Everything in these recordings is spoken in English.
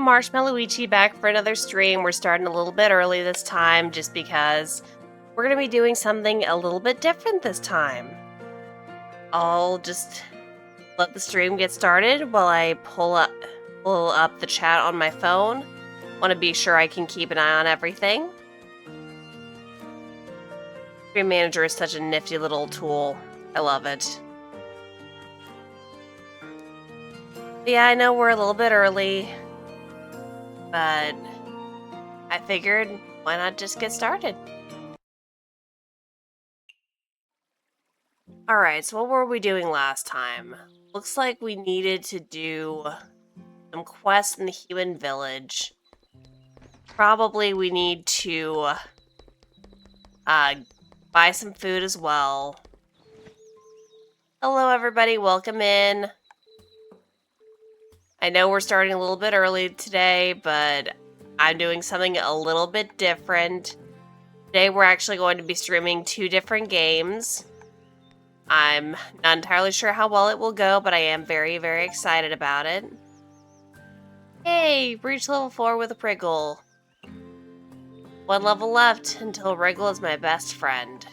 Marshmallowichi back for another stream. We're starting a little bit early this time just because we're going to be doing something a little bit different this time. I'll just let the stream get started while I pull up the chat on my phone. Want to be sure I can keep an eye on everything. Stream Manager is such a nifty little tool. I love it. But yeah, I know we're a little bit early, but I figured, why not just get started? Alright, so what were we doing last time? Looks like we needed to do some quests in the human village. Probably we need to buy some food as well. Hello everybody, welcome in. I know we're starting a little bit early today, but I'm doing something a little bit different. Today we're actually going to be streaming 2 different games. I'm not entirely sure how well it will go, but I am very, very excited about it. Hey, reach level 4 with a Priggle. 1 level left until Wriggle is my best friend.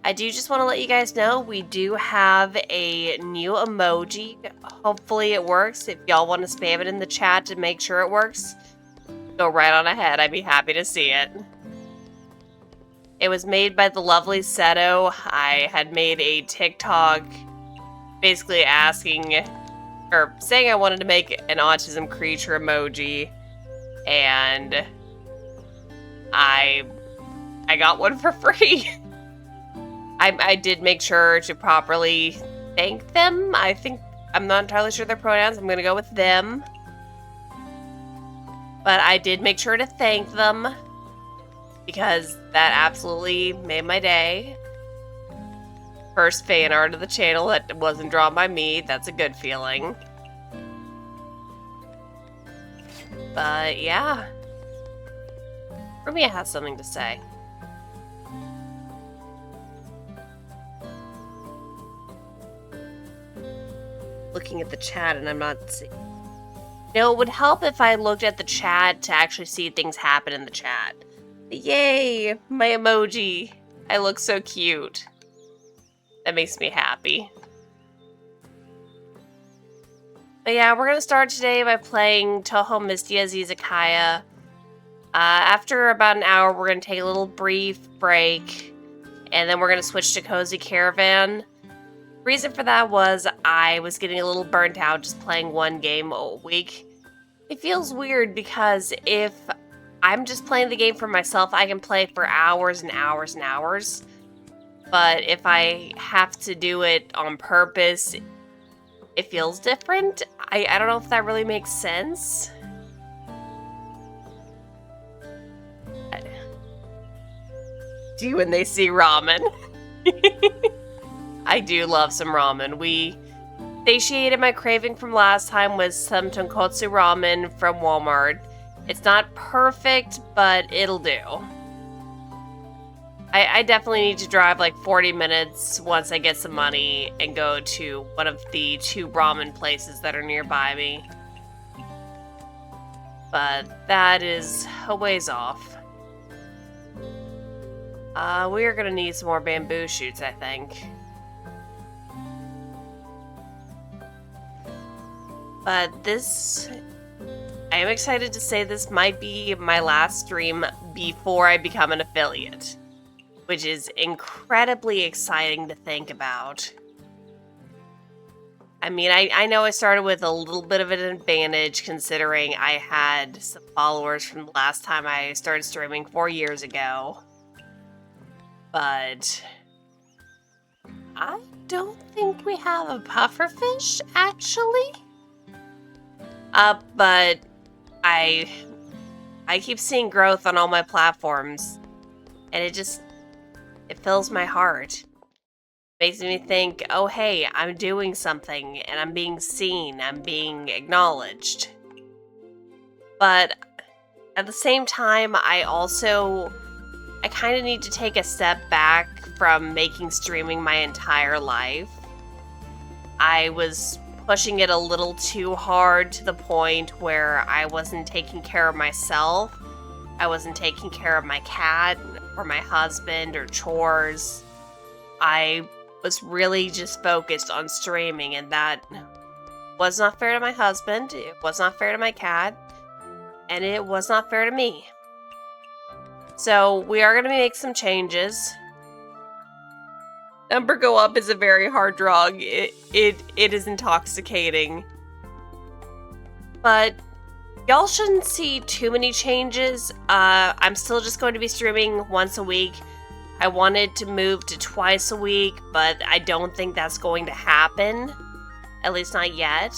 I do just want to let you guys know we do have a new emoji. Hopefully it works. If y'all want to spam it in the chat to make sure it works, go right on ahead. I'd be happy to see it. It was made by the lovely Seto. I had made a TikTok basically asking, or saying I wanted to make an autism creature emoji, and I got one for free. I did make sure to properly thank them. I'm not entirely sure their pronouns. I'm going to go with them. But I did make sure to thank them because that absolutely made my day. First fan art of the channel that wasn't drawn by me. That's a good feeling. But yeah. Rumia has something to say. Looking at the chat and I'm not seeing. It would help if I looked at the chat to actually see things happen in the chat. Yay! My emoji! I look so cute. That makes me happy. But yeah, we're gonna start today by playing Touhou Mystia's Izakaya. After about an hour, we're gonna take a little brief break, and then we're gonna switch to Cozy Caravan. Reason for that was I was getting a little burnt out just playing one game a week. It feels weird because if I'm just playing the game for myself, I can play for hours and hours and hours. But if I have to do it on purpose, it feels different. I don't know if that really makes sense. Do when they see ramen. I do love some ramen. We satiated my craving from last time with some tonkotsu ramen from Walmart. It's not perfect, but it'll do. I definitely need to drive like 40 minutes once I get some money and go to one of the 2 ramen places that are nearby me. But that is a ways off. We are going to need some more bamboo shoots, I think. But this, I am excited to say this might be my last stream before I become an affiliate, which is incredibly exciting to think about. I mean, I know I started with a little bit of an advantage considering I had some followers from the last time I started streaming 4 years ago. But I don't think we have a pufferfish, actually. But I keep seeing growth on all my platforms, and it fills my heart. Makes me think, oh hey, I'm doing something, and I'm being seen, I'm being acknowledged. But at the same time, I kind of need to take a step back from making streaming my entire life. I was pushing it a little too hard to the point where I wasn't taking care of myself. I wasn't taking care of my cat or my husband or chores. I was really just focused on streaming, and that was not fair to my husband, it was not fair to my cat, and it was not fair to me. So we are going to make some changes. Number go up is a very hard drug. It is intoxicating. But y'all shouldn't see too many changes. I'm still just going to be streaming once a week. I wanted to move to twice a week, but I don't think that's going to happen. At least not yet.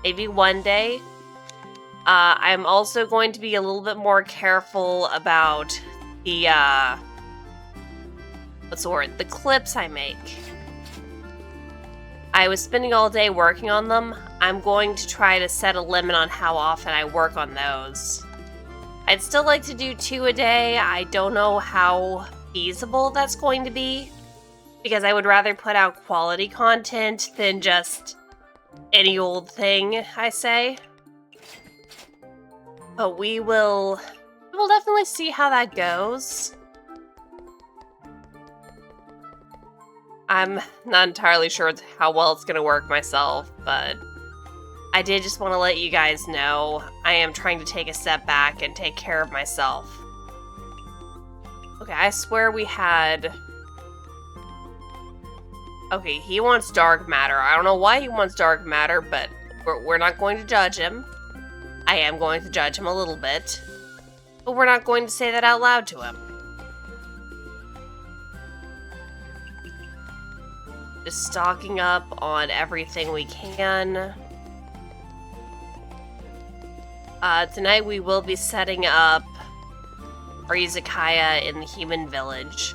Maybe one day. I'm also going to be a little bit more careful about the, what's the word? The clips I make. I was spending all day working on them. I'm going to try to set a limit on how often I work on those. I'd still like to do 2 a day. I don't know how feasible that's going to be, because I would rather put out quality content than just any old thing, I say. But we'll definitely see how that goes. I'm not entirely sure how well it's going to work myself, but I did just want to let you guys know I am trying to take a step back and take care of myself. Okay, I swear we had... Okay, he wants dark matter. I don't know why he wants dark matter, but we're not going to judge him. I am going to judge him a little bit, but we're not going to say that out loud to him. Just stocking up on everything we can. Tonight we will be setting up our Izakaya in the human village.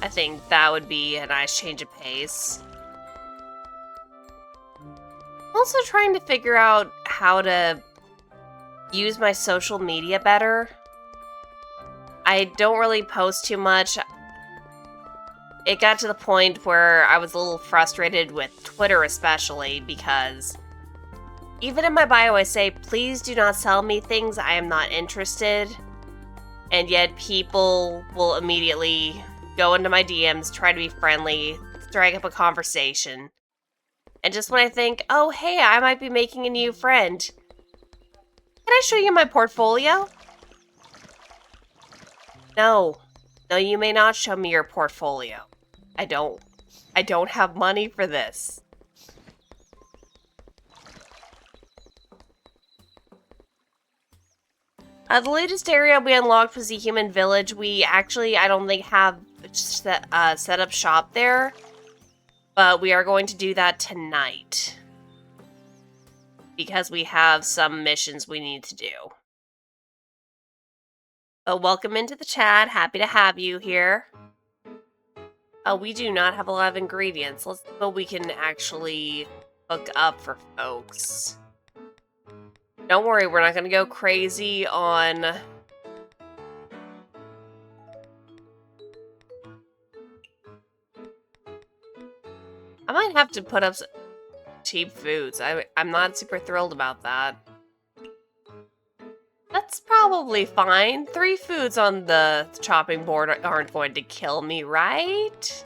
I think that would be a nice change of pace. I'm also trying to figure out how to use my social media better. I don't really post too much. It got to the point where I was a little frustrated with Twitter especially, because even in my bio I say, please do not sell me things, I am not interested. And yet people will immediately go into my DMs, try to be friendly, strike up a conversation. And just when I think, oh hey, I might be making a new friend, can I show you my portfolio? No. No, you may not show me your portfolio. I don't have money for this. The latest area we unlocked was the human village. We actually, I don't think, have set up shop there, but we are going to do that tonight because we have some missions we need to do. Welcome into the chat. Happy to have you here. We do not have a lot of ingredients. Let's see what we can actually hook up for folks. Don't worry, we're not going to go crazy on... I might have to put up some cheap foods. I'm not super thrilled about that. That's probably fine. 3 foods on the chopping board aren't going to kill me, right?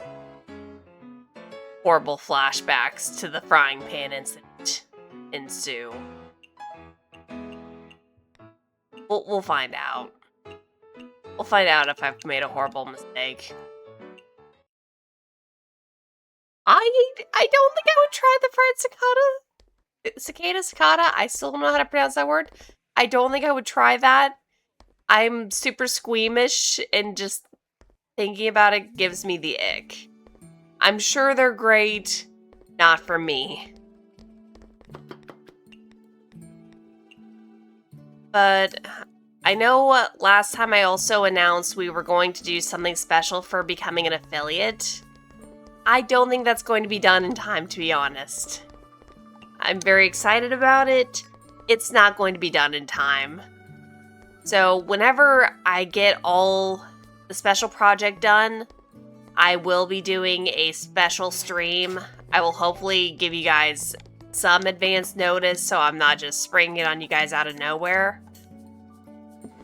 Horrible flashbacks to the frying pan incident ensue. We'll find out. We'll find out if I've made a horrible mistake. I don't think I would try the fried cicada. I still don't know how to pronounce that word. I don't think I would try that. I'm super squeamish, and just thinking about it gives me the ick. I'm sure they're great, not for me. But I know last time I also announced we were going to do something special for becoming an affiliate. I don't think that's going to be done in time, to be honest. I'm very excited about it. It's not going to be done in time. So whenever I get all the special project done, I will be doing a special stream. I will hopefully give you guys some advance notice so I'm not just springing it on you guys out of nowhere.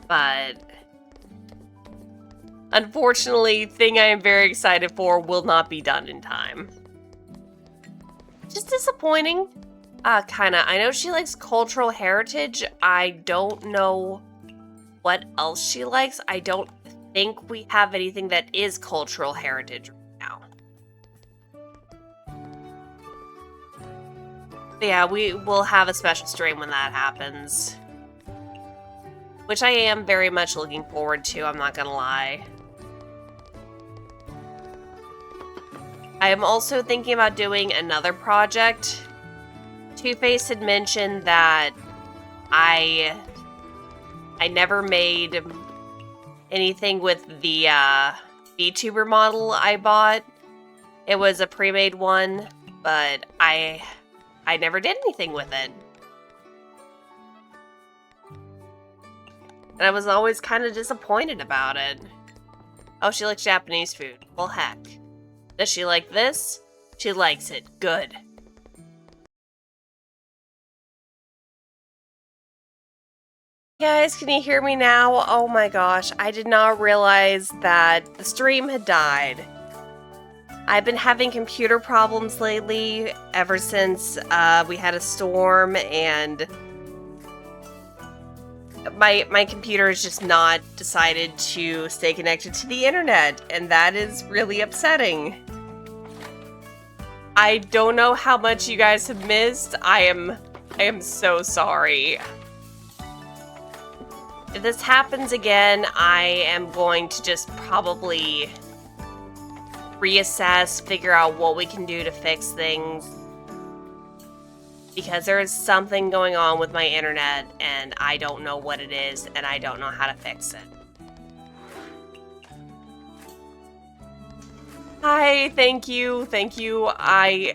But unfortunately, thing I am very excited for will not be done in time. Just disappointing. Kinda. I know she likes cultural heritage. I don't know what else she likes. I don't think we have anything that is cultural heritage right now. But yeah, we will have a special stream when that happens. Which I am very much looking forward to, I'm not gonna lie. I am also thinking about doing another project. Two-Face had mentioned that I never made anything with the VTuber model I bought. It was a pre-made one, but I never did anything with it. And I was always kind of disappointed about it. Oh, she likes Japanese food. Well, heck. Does she like this? She likes it. Good. Guys, can you hear me now? Oh my gosh, I did not realize that the stream had died. I've been having computer problems lately ever since we had a storm, and my computer has just not decided to stay connected to the internet, and that is really upsetting. I don't know how much you guys have missed. I am so sorry. If this happens again, I am going to just probably reassess, figure out what we can do to fix things. Because there is something going on with my internet, and I don't know what it is, and I don't know how to fix it. Hi, thank you, thank you. I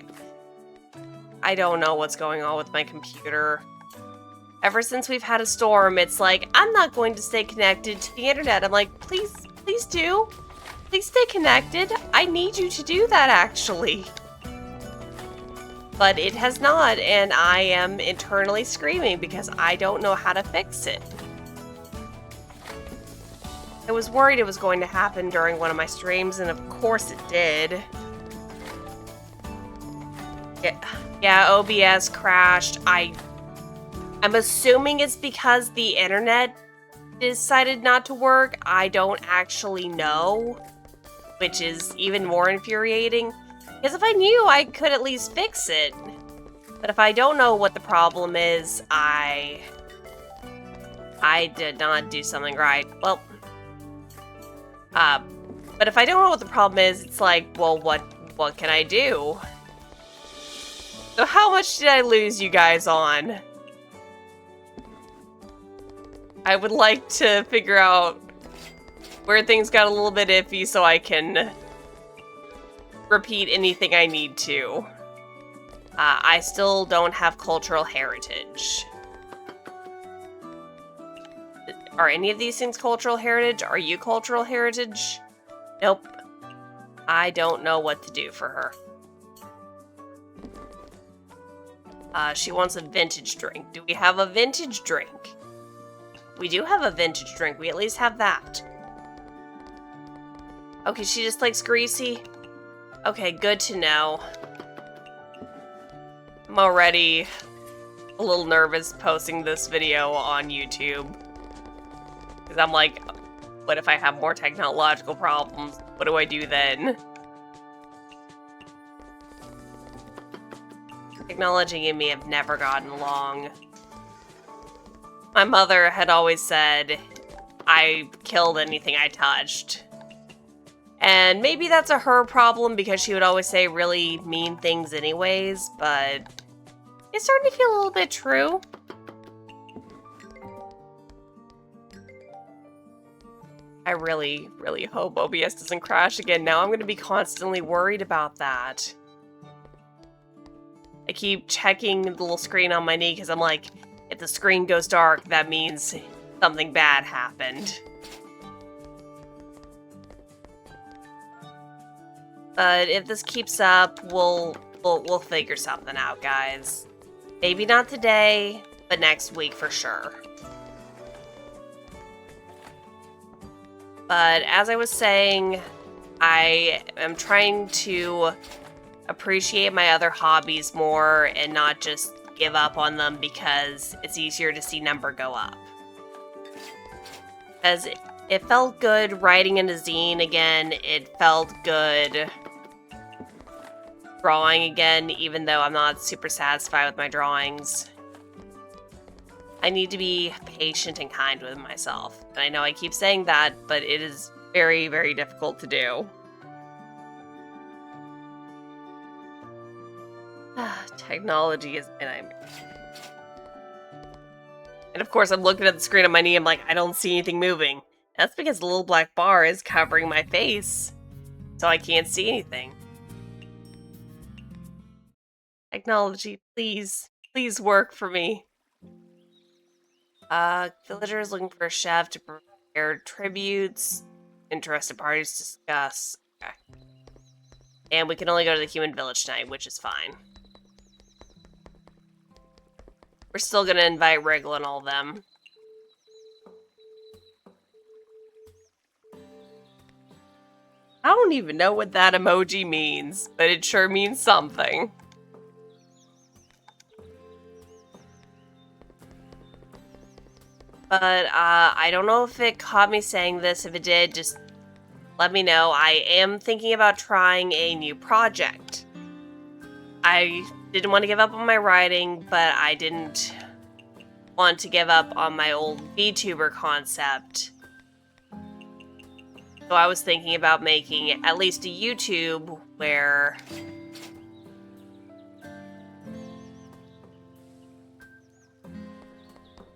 don't know what's going on with my computer. Ever since we've had a storm, it's like, I'm not going to stay connected to the internet. I'm like, please do. Please stay connected. I need you to do that, actually. But it has not, and I am internally screaming because I don't know how to fix it. I was worried it was going to happen during one of my streams, and of course it did. Yeah, OBS crashed. I'm assuming it's because the internet decided not to work. I don't actually know, which is even more infuriating. Because if I knew, I could at least fix it. But if I don't know what the problem is, I did not do something right. Well, but if I don't know what the problem is, it's like, well, what can I do? So how much did I lose you guys on? I would like to figure out where things got a little bit iffy so I can repeat anything I need to. I still don't have cultural heritage. Are any of these things cultural heritage? Are you cultural heritage? Nope. I don't know what to do for her. She wants a vintage drink. Do we have a vintage drink? We do have a vintage drink. We at least have that. Okay, she just likes greasy. Okay, good to know. I'm already a little nervous posting this video on YouTube. Because I'm like, what if I have more technological problems? What do I do then? Technology and me have never gotten along. My mother had always said I killed anything I touched. And maybe that's a her problem because she would always say really mean things anyways, but it's starting to feel a little bit true. I really, really hope OBS doesn't crash again. Now I'm going to be constantly worried about that. I keep checking the little screen on my knee because I'm like, if the screen goes dark, that means something bad happened. But if this keeps up, we'll We'll figure something out, guys. Maybe not today, but next week for sure. But as I was saying, I am trying to appreciate my other hobbies more and not just give up on them because it's easier to see number go up. Because it felt good writing in a zine again. It felt good drawing again, even though I'm not super satisfied with my drawings. I need to be patient and kind with myself. And I know I keep saying that, but it is very, very difficult to do. Technology is a nightmare. And of course, I'm looking at the screen on my knee, I'm like, I don't see anything moving. That's because the little black bar is covering my face, so I can't see anything. Technology, please, please work for me. Villager is looking for a chef to prepare tributes. Interested parties discuss. Okay. And we can only go to the human village tonight, which is fine. We're still gonna invite Wriggle and all of them. I don't even know what that emoji means, but it sure means something. But, I don't know if it caught me saying this. If it did, just let me know. I am thinking about trying a new project. I didn't want to give up on my writing, but I didn't want to give up on my old VTuber concept. So I was thinking about making at least a YouTube where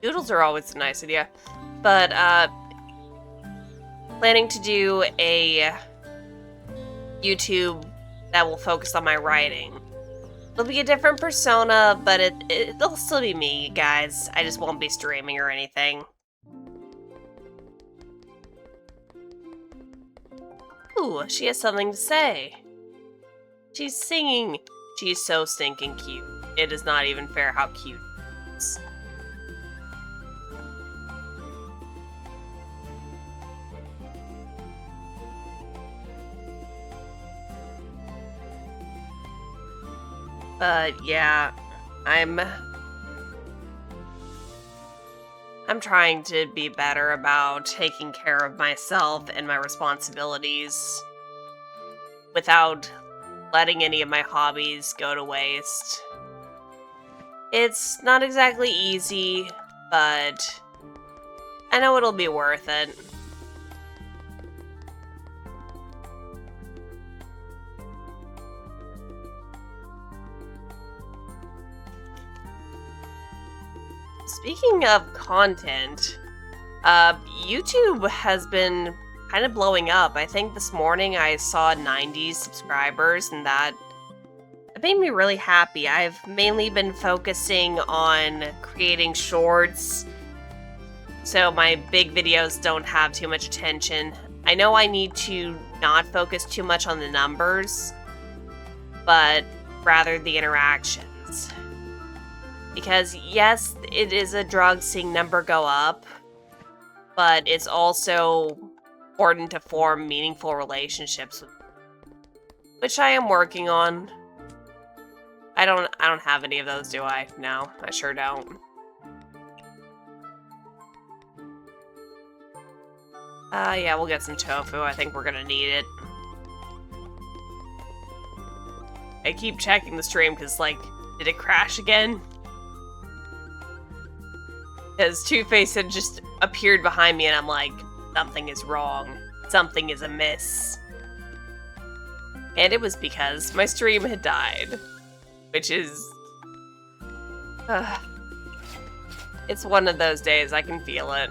doodles are always a nice idea, but planning to do a YouTube that will focus on my writing. It'll be a different persona, but it'll still be me, guys. I just won't be streaming or anything. Ooh, she has something to say. She's singing. She's so stinking cute. It is not even fair how cute she is. But yeah, I'm trying to be better about taking care of myself and my responsibilities without letting any of my hobbies go to waste. It's not exactly easy, but I know it'll be worth it. Speaking of content, YouTube has been kind of blowing up. I think this morning I saw 90 subscribers, and that made me really happy. I've mainly been focusing on creating shorts, so my big videos don't have too much attention. I know I need to not focus too much on the numbers, but rather the interactions. Because yes, it is a drug seeing number go up, but it's also important to form meaningful relationships with, which I am working on. I don't have any of those, do I? No, I sure don't. Yeah, we'll get some tofu. I think we're gonna need it. I keep checking the stream because, like, did it crash again? Because Two-Face had just appeared behind me and I'm like, something is wrong. Something is amiss. And it was because my stream had died. Which is... it's one of those days, I can feel it.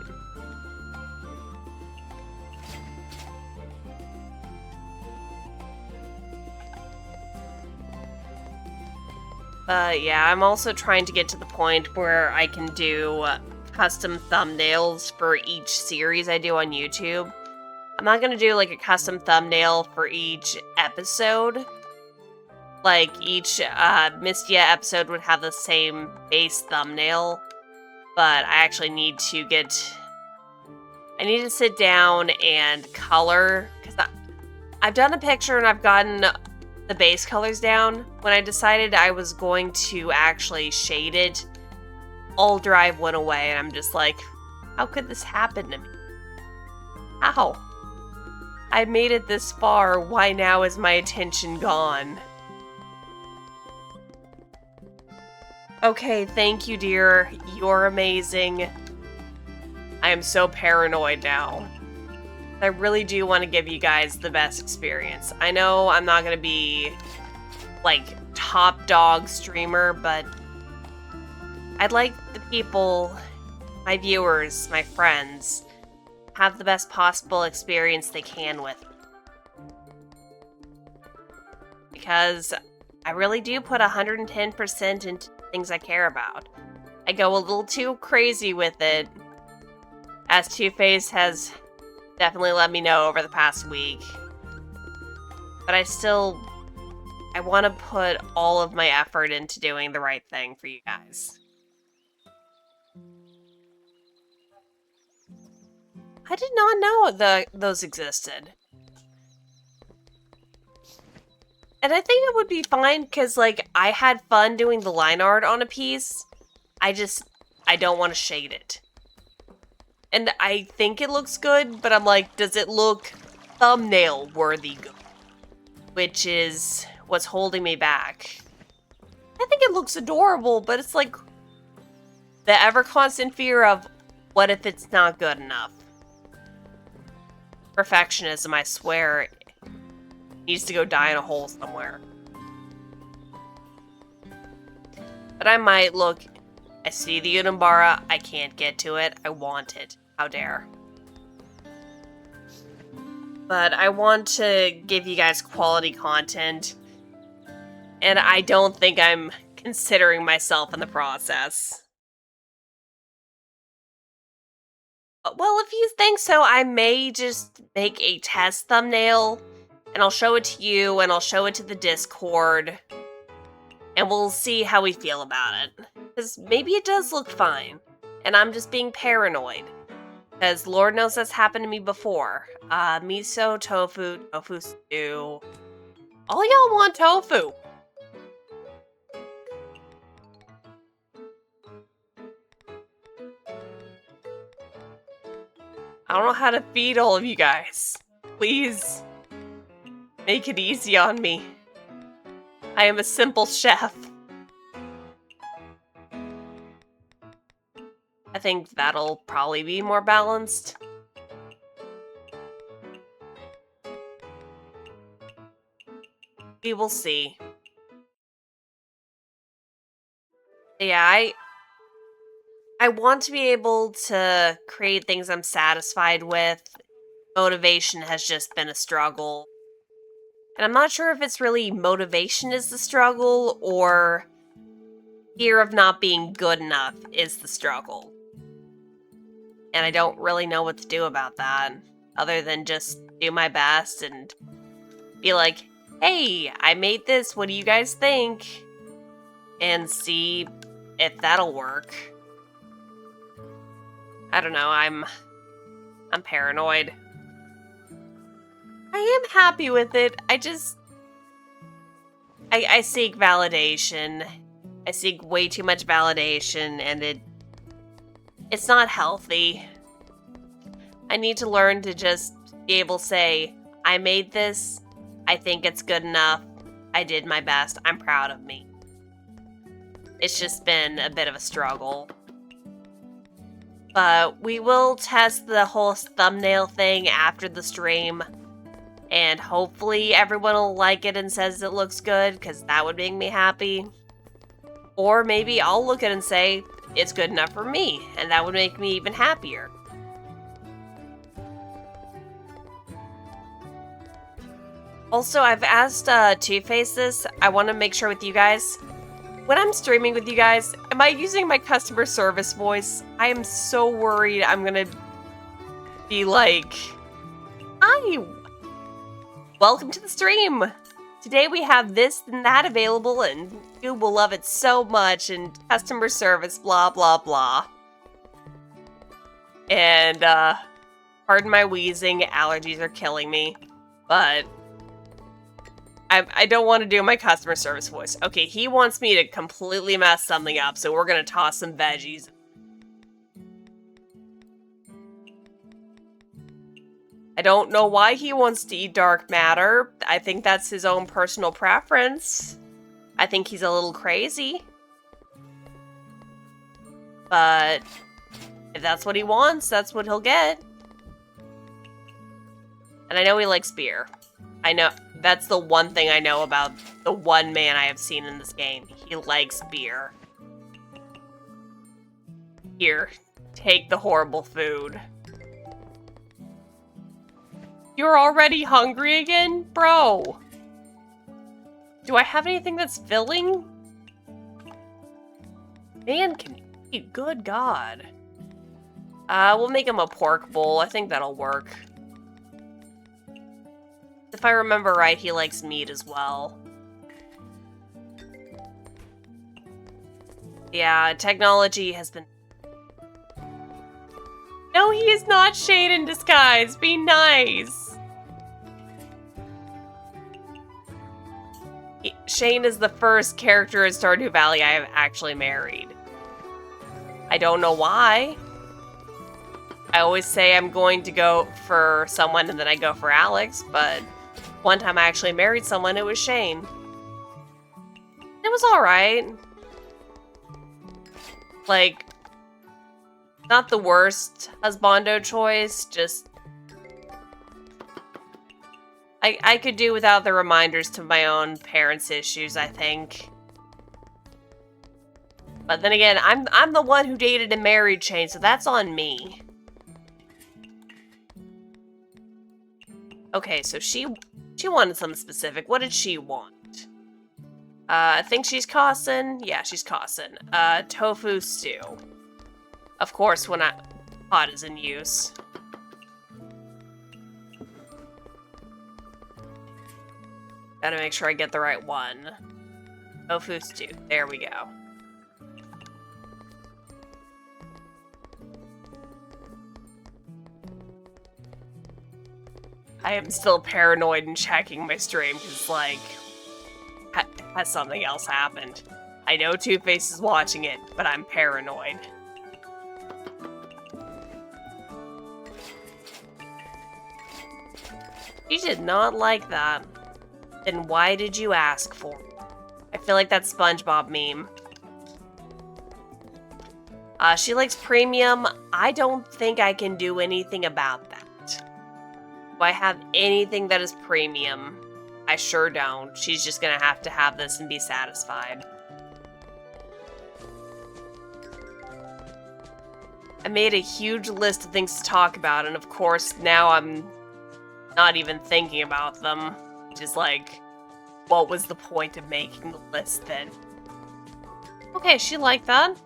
Yeah, I'm also trying to get to the point where I can do custom thumbnails for each series I do on YouTube. I'm not gonna do like a custom thumbnail for each episode. like each Mystia episode would have the same base thumbnail, but I actually need to sit down and color, because I've done a picture and I've gotten the base colors down. When I decided I was going to actually shade it, all drive went away, and I'm just like, how could this happen to me? How? I made it this far, why now is my attention gone? Okay, thank you, dear. You're amazing. I am so paranoid now. I really do want to give you guys the best experience. I know I'm not going to be, like, top dog streamer, but I'd like the people, my viewers, my friends, have the best possible experience they can with it. Because I really do put 110% into things I care about. I go a little too crazy with it, as Two-Face has definitely let me know over the past week. But I want to put all of my effort into doing the right thing for you guys. I did not know those existed. And I think it would be fine, because, like, I had fun doing the line art on a piece. I don't want to shade it. And I think it looks good, but I'm like, does it look thumbnail worthy good? Which is what's holding me back. I think it looks adorable, but it's like the ever constant fear of, what if it's not good enough? Perfectionism, I swear, needs to go die in a hole somewhere. But I might look, I see the Unambara, I can't get to it, I want it. How dare. But I want to give you guys quality content, and I don't think I'm considering myself in the process. Well, if you think so, I may just make a test thumbnail, and I'll show it to you, and I'll show it to the Discord, and we'll see how we feel about it. Because maybe it does look fine, and I'm just being paranoid. Because Lord knows that's happened to me before. Miso, tofu stew. All y'all want tofu. I don't know how to feed all of you guys. Please, make it easy on me. I am a simple chef. I think that'll probably be more balanced. We will see. Yeah, I want to be able to create things I'm satisfied with. Motivation has just been a struggle. And I'm not sure if it's really motivation is the struggle, or fear of not being good enough is the struggle. And I don't really know what to do about that, other than just do my best and be like, hey, I made this, what do you guys think? And see if that'll work. I don't know, I'm paranoid. I am happy with it. I seek validation. I seek way too much validation, and it's not healthy. I need to learn to just be able to say, I made this, I think it's good enough, I did my best, I'm proud of me. It's just been a bit of a struggle. But we will test the whole thumbnail thing after the stream. And hopefully everyone will like it and says it looks good, because that would make me happy. Or maybe I'll look at it and say, it's good enough for me, and that would make me even happier. Also, I've asked Two-Face this. I want to make sure with you guys. When I'm streaming with you guys, am I using my customer service voice? I am so worried I'm gonna be like, hi, welcome to the stream. today we have this and that available, and you will love it so much, and customer service, blah, blah, blah. And, pardon my wheezing, allergies are killing me, but I don't want to do my customer service voice. Okay, he wants me to completely mess something up, so we're gonna toss some veggies. I don't know why he wants to eat dark matter. I think that's his own personal preference. I think he's a little crazy. But if that's what he wants, that's what he'll get. And I know he likes beer. I know, that's the one thing I know about the one man I have seen in this game. He likes beer. Here, take the horrible food. You're already hungry again? Bro! Do I have anything that's filling? Man can eat, good God. We'll make him a pork bowl. I think that'll work. If I remember right, he likes meat as well. Yeah, technology has been... No, he is not Shane in disguise. Be nice. Shane is the first character in Stardew Valley I have actually married. I don't know why. I always say I'm going to go for someone and then I go for Alex, but one time I actually married someone, it was Shane. It was alright. Like, not the worst husbando choice, just... I could do without the reminders to my own parents' issues, I think. But then again, I'm the one who dated and married Shane, so that's on me. Okay, so she wanted something specific. What did she want? I think she's Cossin. Yeah, she's Cossin. Tofu stew. Of course, when pot is in use. Gotta make sure I get the right one. Tofu stew. There we go. I am still paranoid and checking my stream because, like, has something else happened? I know Two-Face is watching it, but I'm paranoid. She did not like that. Then why did you ask for it? I feel like that SpongeBob meme. She likes premium. I don't think I can do anything about that. Do I have anything that is premium? I sure don't. She's just gonna have to have this and be satisfied. I made a huge list of things to talk about, and of course, now I'm not even thinking about them. Just like, what was the point of making the list then? Okay, she liked that.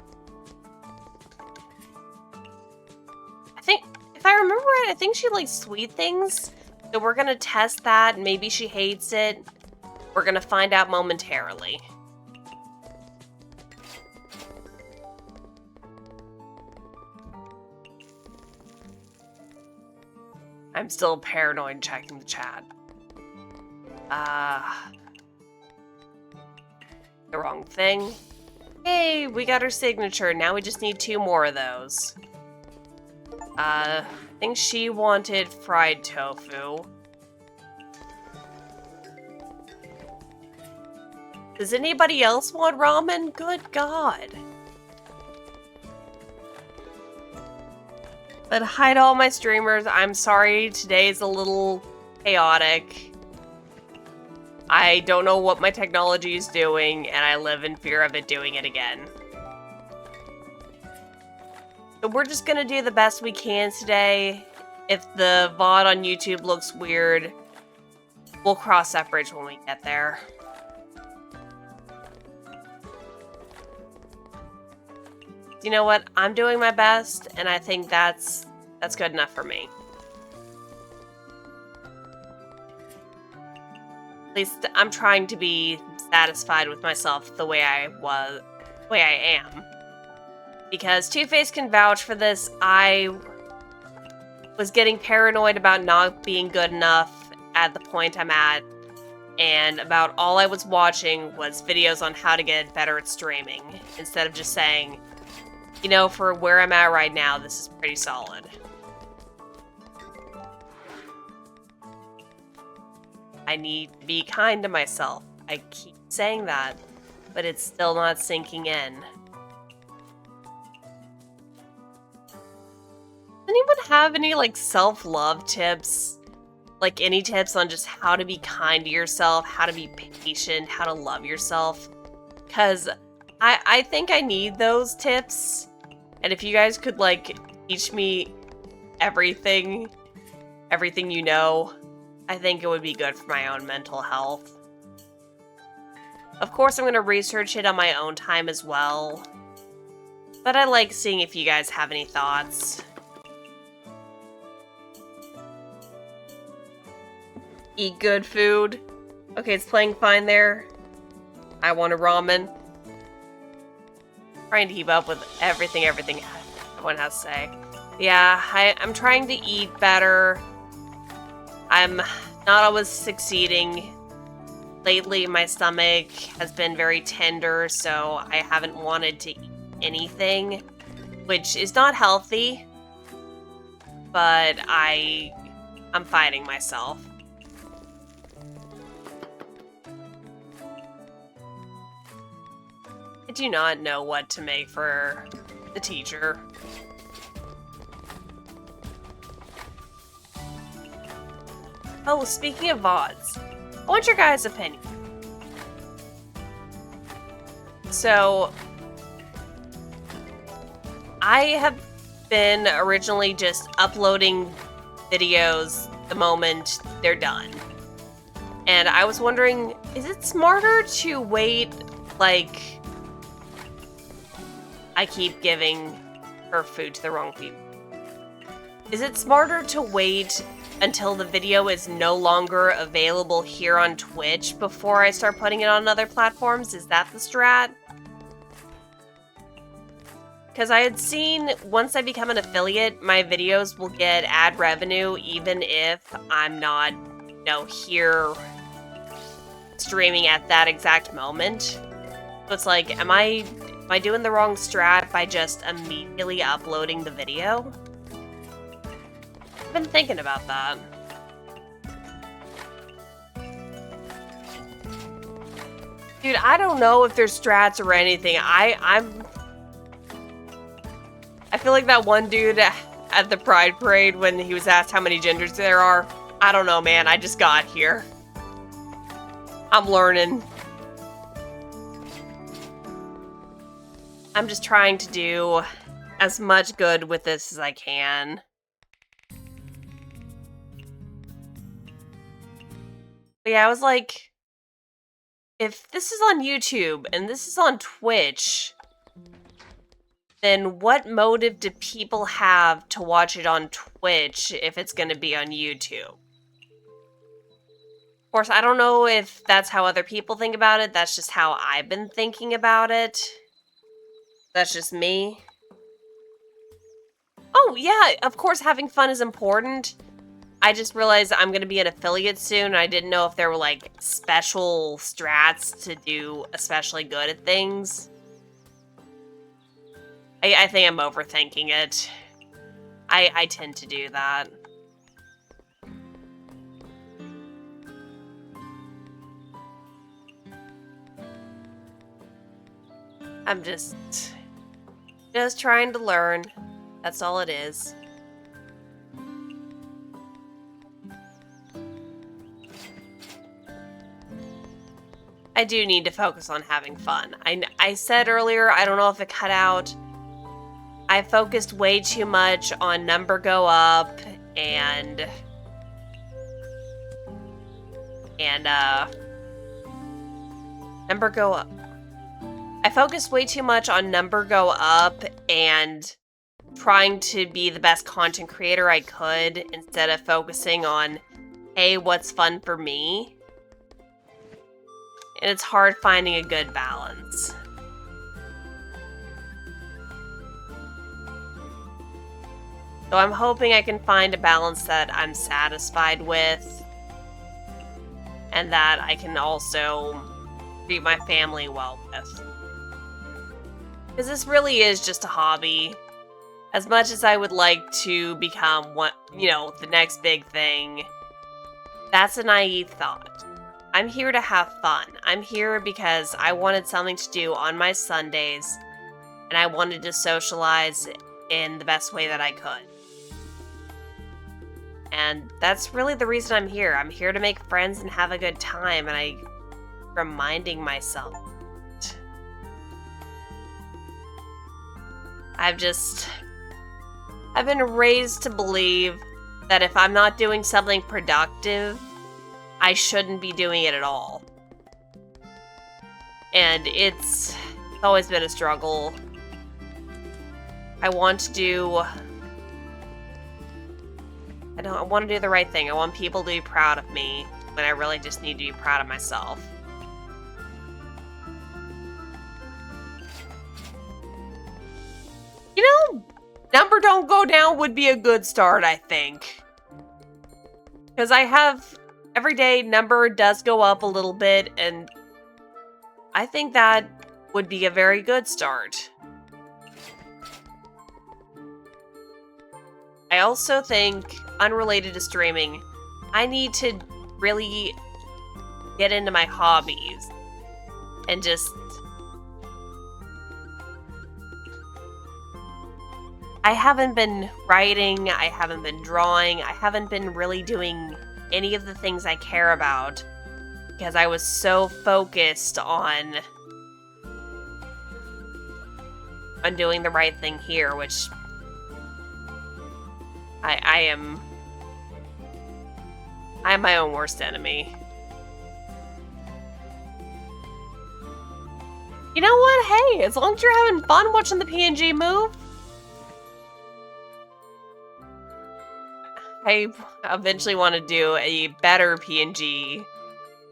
I think, if I remember right, I think she likes sweet things. So we're gonna test that. Maybe she hates it. We're gonna find out momentarily. I'm still paranoid checking the chat. The wrong thing. Hey, we got her signature. Now we just need 2 more of those. I think she wanted fried tofu. Does anybody else want ramen? Good God. But hi to all my streamers. I'm sorry, today's a little chaotic. I don't know what my technology is doing, and I live in fear of it doing it again. So we're just gonna do the best we can today. If the VOD on YouTube looks weird, we'll cross that bridge when we get there. You know what? I'm doing my best, and I think that's good enough for me. At least I'm trying to be satisfied with myself the way I am. Because Two-Face can vouch for this. I was getting paranoid about not being good enough at the point I'm at, and about all I was watching was videos on how to get better at streaming, instead of just saying, you know, for where I'm at right now, this is pretty solid. I need to be kind to myself. I keep saying that, but it's still not sinking in. Anyone have any, like, self-love tips? Like, any tips on just how to be kind to yourself, how to be patient, how to love yourself? Because I think I need those tips. And if you guys could, like, teach me everything you know, I think it would be good for my own mental health. Of course, I'm going to research it on my own time as well. But I like seeing if you guys have any thoughts. Eat good food. Okay, it's playing fine there. I want a ramen. Trying to keep up with everything everyone has to say. Yeah, I'm trying to eat better. I'm not always succeeding. Lately, my stomach has been very tender, so I haven't wanted to eat anything, which is not healthy, but I'm fighting myself. I do not know what to make for the teacher. Oh, speaking of VODs, I want your guys' opinion. So, I have been originally just uploading videos the moment they're done. And I was wondering, is it smarter to wait, like... I keep giving her food to the wrong people. Is it smarter to wait until the video is no longer available here on Twitch before I start putting it on other platforms? Is that the strat? Because I had seen, once I become an affiliate, my videos will get ad revenue even if I'm not, you know, here streaming at that exact moment. So it's like, am I doing the wrong strat by just immediately uploading the video? I've been thinking about that. Dude, I don't know if there's strats or anything. I feel like that one dude at the Pride Parade when he was asked how many genders there are. I don't know, man. I just got here. I'm learning. I'm just trying to do as much good with this as I can. But yeah, I was like, if this is on YouTube and this is on Twitch, then what motive do people have to watch it on Twitch if it's going to be on YouTube? Of course, I don't know if that's how other people think about it. That's just how I've been thinking about it. That's just me. Oh, yeah, of course having fun is important. I just realized I'm going to be an affiliate soon, and I didn't know if there were, like, special strats to do especially good at things. I think I'm overthinking it. I tend to do that. I'm just trying to learn. That's all it is. I do need to focus on having fun. I said earlier, I don't know if it cut out, I focused way too much on number go up and number go up. I focused way too much on number go up and trying to be the best content creator I could instead of focusing on, hey, what's fun for me? and it's hard finding a good balance. So I'm hoping I can find a balance that I'm satisfied with, and that I can also treat my family well with. Because this really is just a hobby. As much as I would like to become the next big thing, that's a naive thought. I'm here to have fun. I'm here because I wanted something to do on my Sundays, and I wanted to socialize in the best way that I could. And that's really the reason I'm here. I'm here to make friends and have a good time, and I'm reminding myself. I've been raised to believe that if I'm not doing something productive, I shouldn't be doing it at all. And it's always been a struggle. I want to do the right thing. I want people to be proud of me when I really just need to be proud of myself. Number don't go down would be a good start, I think. Because every day, number does go up a little bit, and I think that would be a very good start. I also think, unrelated to streaming, I need to really get into my hobbies and just... I haven't been writing, I haven't been drawing, I haven't been really doing any of the things I care about because I was so focused on doing the right thing here, which I am my own worst enemy. You know what? Hey, as long as you're having fun watching the PNG move, I eventually want to do a better PNG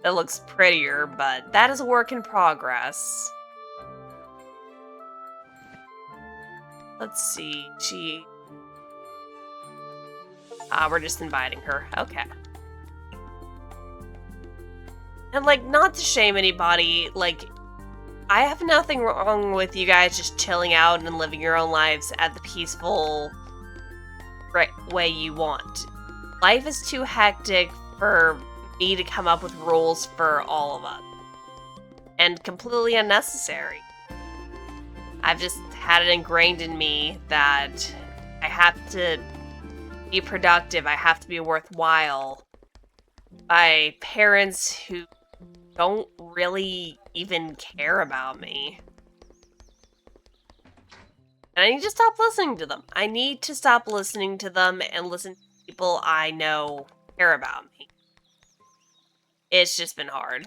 that looks prettier, but that is a work in progress. Let's see, we're just inviting her. Okay. And, not to shame anybody, I have nothing wrong with you guys just chilling out and living your own lives at the peaceful way you want. Life is too hectic for me to come up with rules for all of us. And completely unnecessary. I've just had it ingrained in me that I have to be productive, I have to be worthwhile by parents who don't really even care about me. And I need to stop listening to them. I need to stop listening to them and listen to people I know care about me. It's just been hard.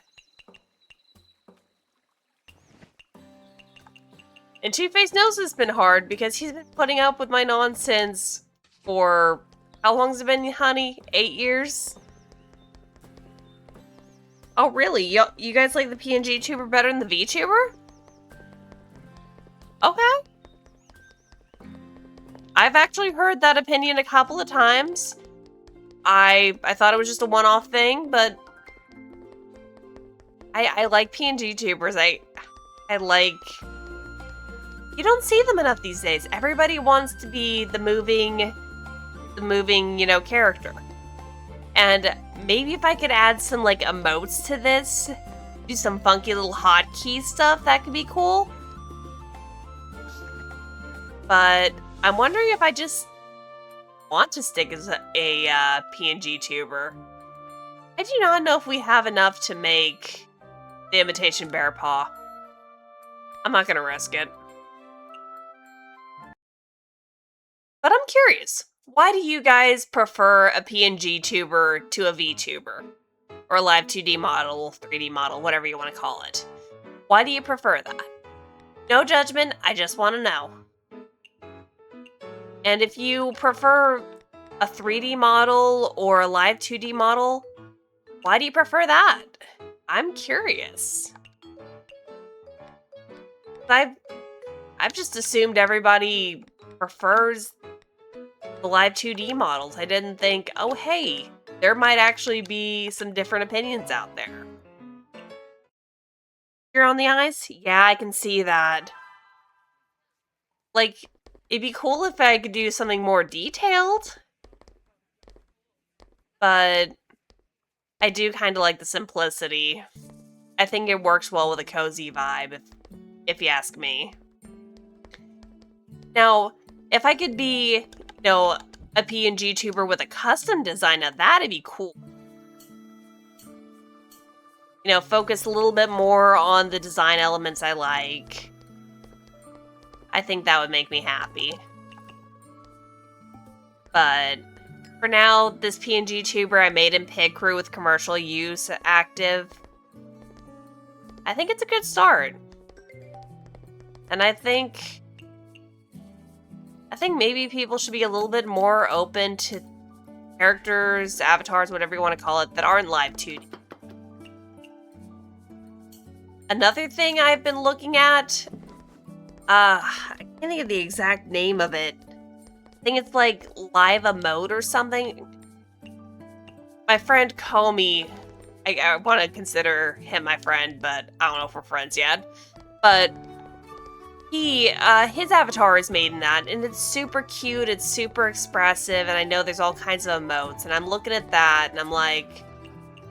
And Two-Face knows it's been hard because he's been putting up with my nonsense for... How long's it been, honey? 8 years? Oh, really? You guys like the PNG tuber better than the VTuber? Okay. I've actually heard that opinion a couple of times. I thought it was just a one-off thing, but I like PNG tubers. I like... You don't see them enough these days. Everybody wants to be the moving, character. And maybe if I could add some, emotes to this, do some funky little hotkey stuff, that could be cool. But I'm wondering if I just want to stick as a PNG tuber. I do not know if we have enough to make the imitation bear paw. I'm not gonna risk it. But I'm curious, why do you guys prefer a PNG tuber to a VTuber? Or a live 2D model, 3D model, whatever you want to call it. Why do you prefer that? No judgment, I just want to know. And if you prefer a 3D model or a live 2D model, why do you prefer that? I'm curious. I've just assumed everybody prefers the live 2D models. I didn't think, oh hey, there might actually be some different opinions out there. You're on the eyes? Yeah, I can see that. Like, it'd be cool if I could do something more detailed. But I do kind of like the simplicity. I think it works well with a cozy vibe, if you ask me. Now, if I could be, a PNG tuber with a custom design, now that'd be cool. Focus a little bit more on the design elements I like. I think that would make me happy. But for now, this PNG tuber I made in Pig Crew with commercial use active, I think it's a good start. And I think maybe people should be a little bit more open to characters, avatars, whatever you want to call it, that aren't live 2D. Another thing I've been looking at, I can't think of the exact name of it. I think it's like live emote or something. My friend Comey, I want to consider him my friend, but I don't know if we're friends yet. But his avatar is made in that, and it's super cute, it's super expressive, and I know there's all kinds of emotes, and I'm looking at that, and I'm like,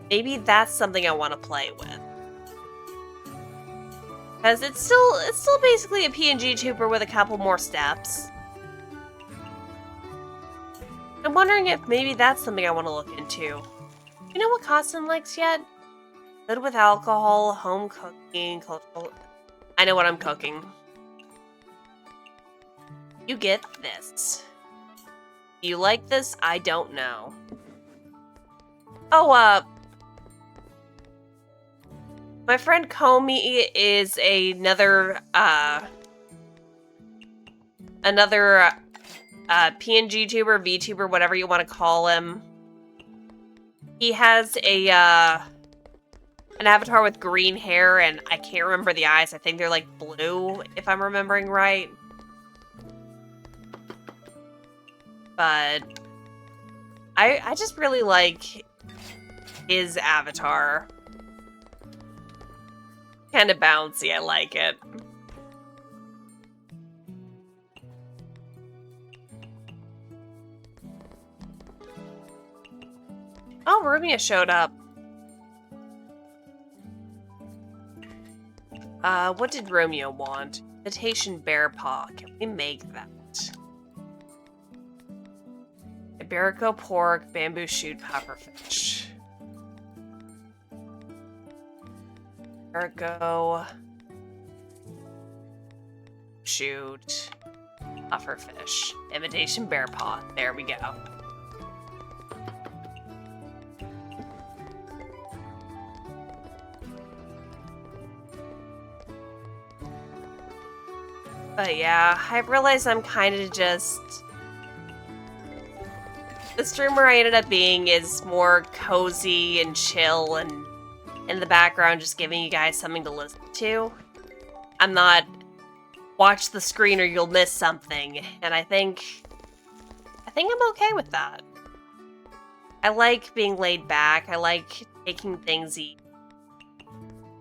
maybe that's something I want to play with. Because it's still basically a PNG tuber with a couple more steps. I'm wondering if maybe that's something I want to look into. You know what Costin likes yet? Good with alcohol, home cooking, cultural... I know what I'm cooking. You get this. Do you like this? I don't know. Oh, my friend Comey is another PNG tuber, VTuber, whatever you want to call him. He has an avatar with green hair, and I can't remember the eyes. I think they're like blue, if I'm remembering right. But I just really like his avatar. Kind of bouncy, I like it. Oh, Rumia showed up. What did Romeo want? Imitation bear paw. Can we make that? Iberico pork, bamboo shoot, pufferfish. Iberico shoot, pufferfish. Imitation bear paw. There we go. But yeah, I realize I'm kind of just... The streamer I ended up being is more cozy and chill and in the background just giving you guys something to listen to. I'm not watch the screen or you'll miss something, and I think I'm okay with that. I like being laid back. I like taking things easy.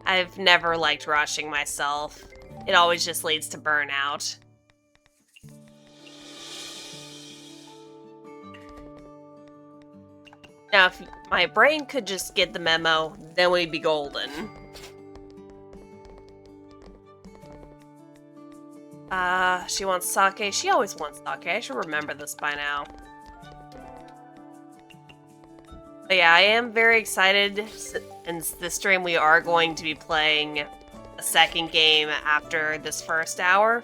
I've never liked rushing myself. It always just leads to burnout. Now, if my brain could just get the memo, then we'd be golden. She wants sake. She always wants sake. I should remember this by now. But yeah, I am very excited. In this stream, we are going to be playing a second game after this first hour.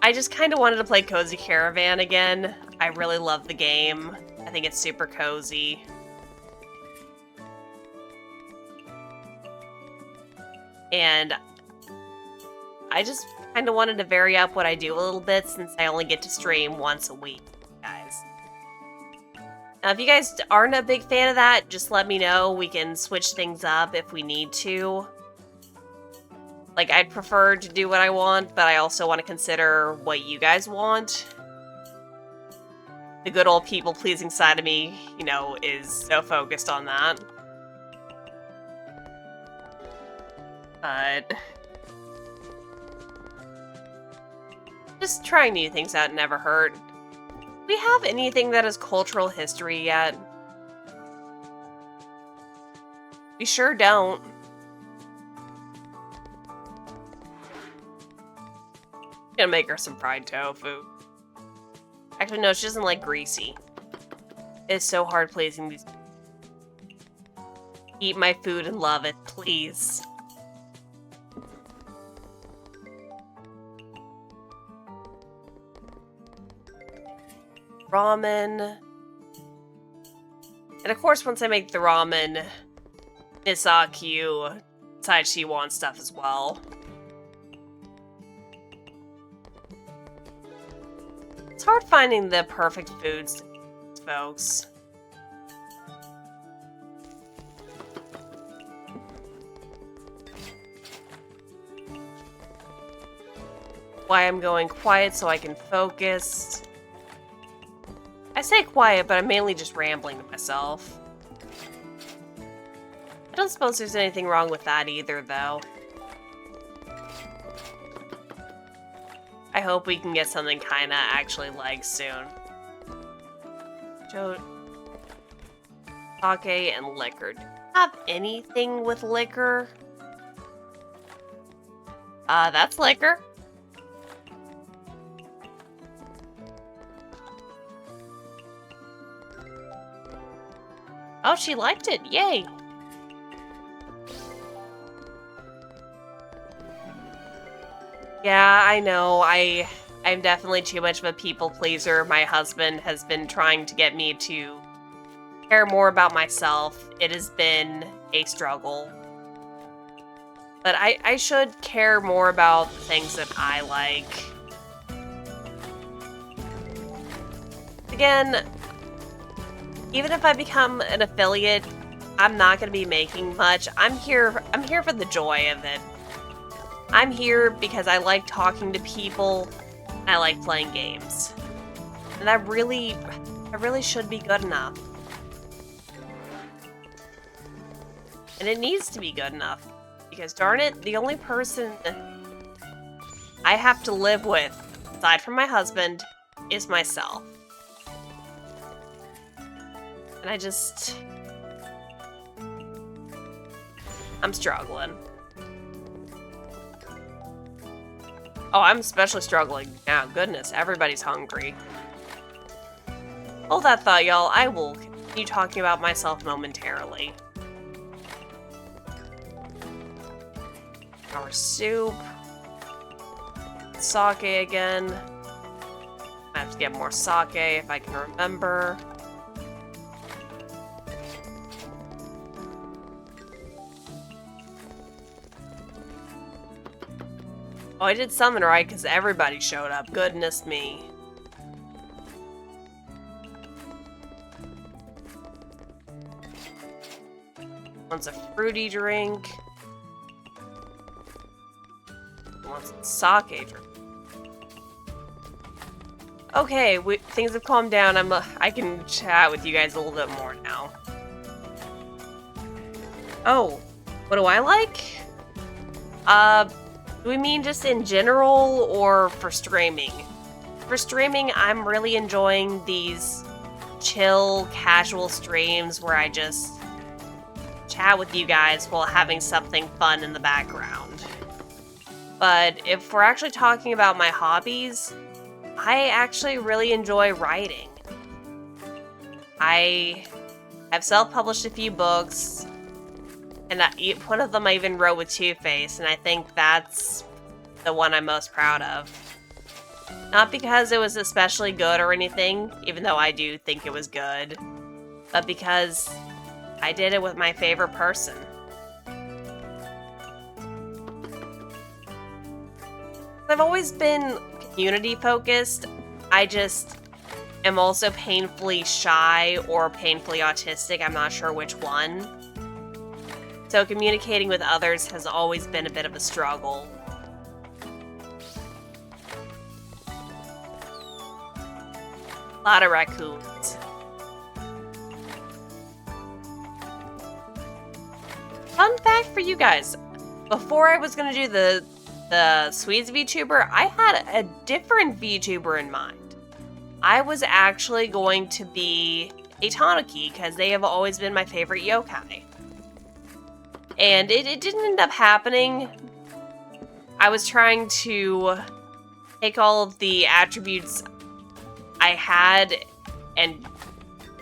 I just kind of wanted to play Cozy Caravan again. I really love the game. I think it's super cozy. And I just kind of wanted to vary up what I do a little bit since I only get to stream once a week, guys. Now, if you guys aren't a big fan of that, just let me know. We can switch things up if we need to. Like, I'd prefer to do what I want, but I also want to consider what you guys want. The good old people-pleasing side of me, you know, is so focused on that. But just trying new things out never hurt. Do we have anything that is cultural history yet? We sure don't. Gonna make her some fried tofu. Actually, no, she doesn't like greasy. It's so hard pleasing these. Eat my food and love it, please. Ramen. And of course, once I make the ramen, Izakaya decides she wants stuff as well. It's hard finding the perfect foods, folks. Why I'm going quiet so I can focus. I say quiet, but I'm mainly just rambling to myself. I don't suppose there's anything wrong with that either, though. I hope we can get something kinda actually like soon. Sake and liquor. Do you have anything with liquor? That's liquor. Oh, she liked it. Yay. Yeah, I know. I'm definitely too much of a people pleaser. My husband has been trying to get me to care more about myself. It has been a struggle. But I should care more about the things that I like. Again, even if I become an affiliate, I'm not going to be making much. I'm here for the joy of it. I'm here because I like talking to people, and I like playing games. And that really should be good enough. And it needs to be good enough. Because darn it, the only person I have to live with, aside from my husband, is myself. And I'm struggling. Oh, I'm especially struggling now. Goodness, everybody's hungry. Hold that thought, y'all. I will continue talking about myself momentarily. Our soup. Sake again. I have to get more sake if I can remember. Oh, I did summon right because everybody showed up. Goodness me. Wants a fruity drink. Wants a sake drink. Okay, things have calmed down. I can chat with you guys a little bit more now. Oh, what do I like? Do we mean just in general or for streaming? For streaming, I'm really enjoying these chill, casual streams where I just chat with you guys while having something fun in the background. But if we're actually talking about my hobbies, I actually really enjoy writing. I have self-published a few books. And one of them I even wrote with Two-Face, and I think that's the one I'm most proud of. Not because it was especially good or anything, even though I do think it was good, but because I did it with my favorite person. I've always been community focused. I just am also painfully shy or painfully autistic. I'm not sure which one. So communicating with others has always been a bit of a struggle. A lot of raccoons. Fun fact for you guys. Before I was going to do the Swedes VTuber, I had a different VTuber in mind. I was actually going to be a Tanuki because they have always been my favorite yokai. And it didn't end up happening. I was trying to take all of the attributes I had and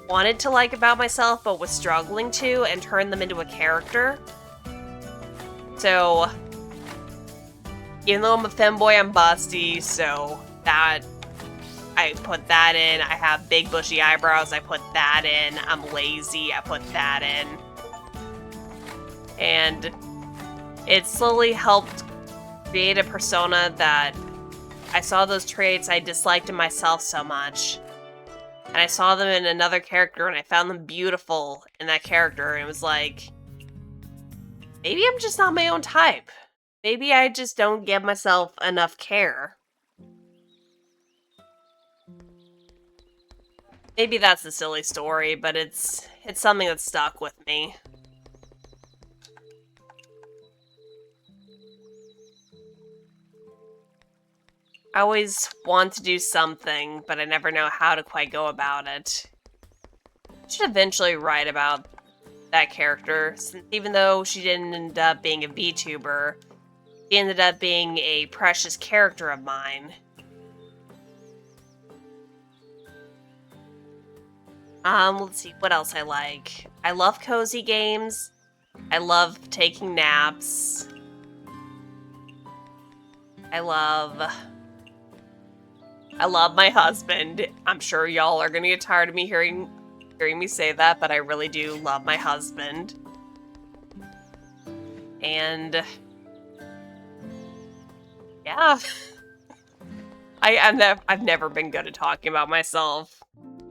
wanted to like about myself, but was struggling to, and turn them into a character. So, even though I'm a femboy, I'm busty, so that, I put that in. I have big bushy eyebrows, I put that in. I'm lazy, I put that in. And it slowly helped create a persona that I saw those traits I disliked in myself so much. And I saw them in another character and I found them beautiful in that character. And it was like, maybe I'm just not my own type. Maybe I just don't give myself enough care. Maybe that's a silly story, but it's something that stuck with me. I always want to do something, but I never know how to quite go about it. I should eventually write about that character, since even though she didn't end up being a VTuber, she ended up being a precious character of mine. Let's see, what else I like. I love cozy games. I love taking naps. I love my husband. I'm sure y'all are gonna get tired of me hearing me say that, but I really do love my husband. And yeah. I've never been good at talking about myself.